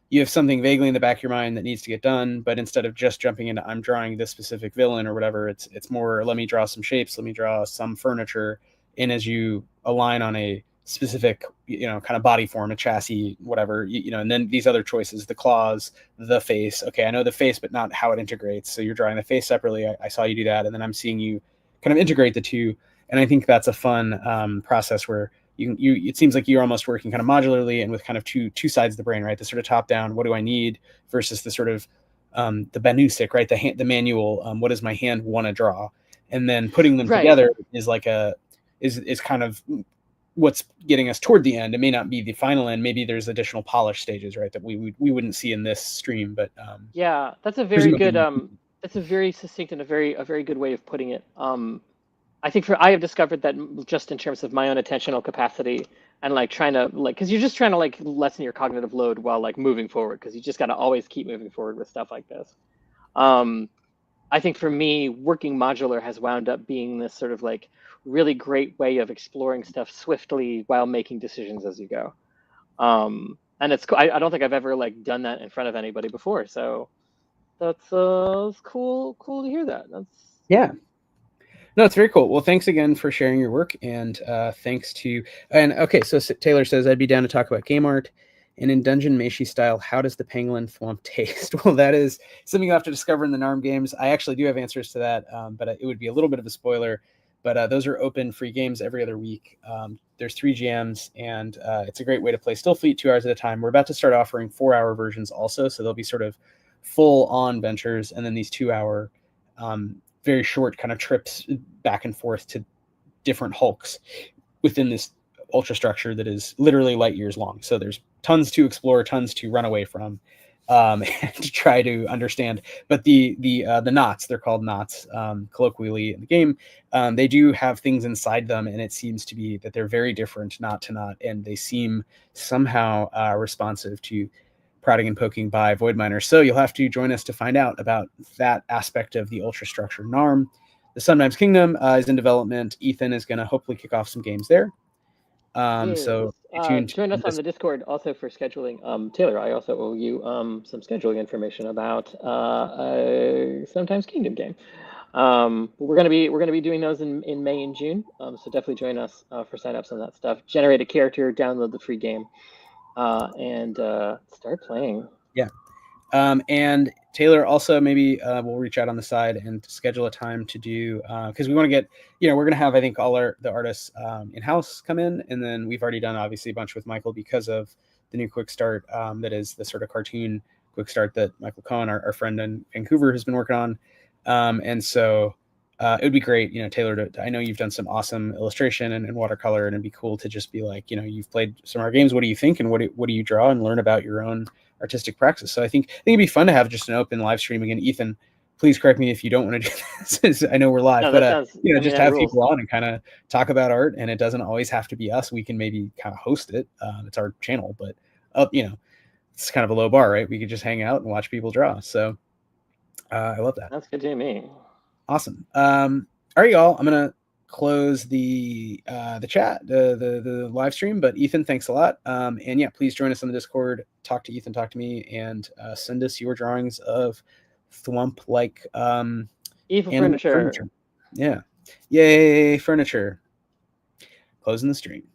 you have something vaguely in the back of your mind that needs to get done, but instead of just jumping into I'm drawing this specific villain or whatever, it's more, let me draw some shapes, let me draw some furniture, and as you align on a specific kind of body form, a chassis, whatever, and then these other choices, the claws, the face. Okay, I know the face, but not how it integrates. So you're drawing the face separately. I saw you do that, and then I'm seeing you kind of integrate the two, and I think that's a fun process where you it seems like you're almost working kind of modularly and with kind of two sides of the brain, right? The sort of top down, what do I need, versus the sort of the Banusik, right? The manual, what does my hand want to draw, and then putting them together is like is kind of what's getting us toward the end. It may not be the final end. Maybe there's additional polish stages, right, that we wouldn't see in this stream. But yeah, that's a very good. That's a very succinct and a very good way of putting it. I think I have discovered that just in terms of my own attentional capacity and like trying to like, because you're just trying to like lessen your cognitive load while like moving forward, because you just got to always keep moving forward with stuff like this. I think for me, working modular has wound up being this sort of like really great way of exploring stuff swiftly while making decisions as you go. And I don't think I've ever like done that in front of anybody before. So that's cool to hear that. Yeah. No, it's very cool. Well, thanks again for sharing your work, and thanks to okay. So Taylor says I'd be down to talk about game art, and in Dungeon Meshi style, how does the pangolin thwomp taste? Well, that is something you have to discover in the NARM games. I actually do have answers to that, but it would be a little bit of a spoiler. But those are open free games every other week. There's 3 GMs, and it's a great way to play Stillfleet 2 hours at a time. We're about to start offering 4-hour versions also, so they'll be sort of full-on ventures, and then these 2-hour very short kind of trips back and forth to different hulks within this ultra structure that is literally light years long. So there's tons to explore, tons to run away from, and to try to understand. But the knots, they're called knots colloquially in the game, they do have things inside them, and it seems to be that they're very different knot to knot, and they seem somehow responsive to prodding and poking by void miners. So you'll have to join us to find out about that aspect of the ultra structure NARM. The Sometimes Kingdom is in development. Ethan is going to hopefully kick off some games there. So stay tuned. Join us on the Discord also for scheduling. Taylor, I also owe you some scheduling information about a Sometimes Kingdom game. We're gonna be doing those in May and June. So definitely join us for signups on that stuff. Generate a character, download the free game, and start playing. Yeah. And Taylor, also maybe we'll reach out on the side and schedule a time to do, because we want to get, we're going to have, I think, all the artists in-house come in, and then we've already done obviously a bunch with Michael because of the new quick start that is the sort of cartoon quick start that Michael Cohen, our friend in Vancouver, has been working on. And so it would be great, Taylor, I know you've done some awesome illustration and watercolor, and it'd be cool to just be like, you've played some of our games. What do you think? And what do you draw, and learn about your own artistic practice. So I think it'd be fun to have just an open live stream again. Ethan, please correct me if you don't want to do this. I know we're live, no, but just have rules. people on and kind of talk about art. And it doesn't always have to be us. We can maybe kind of host it. It's our channel, but it's kind of a low bar, right? We could just hang out and watch people draw. So I love that. That's good to me. Awesome. All right, y'all. I'm gonna close the chat, the live stream. But Ethan, thanks a lot. And yeah, please join us on the Discord. Talk to Ethan, talk to me, and send us your drawings of thwomp like evil furniture. Yeah. Yay, furniture. Closing the stream.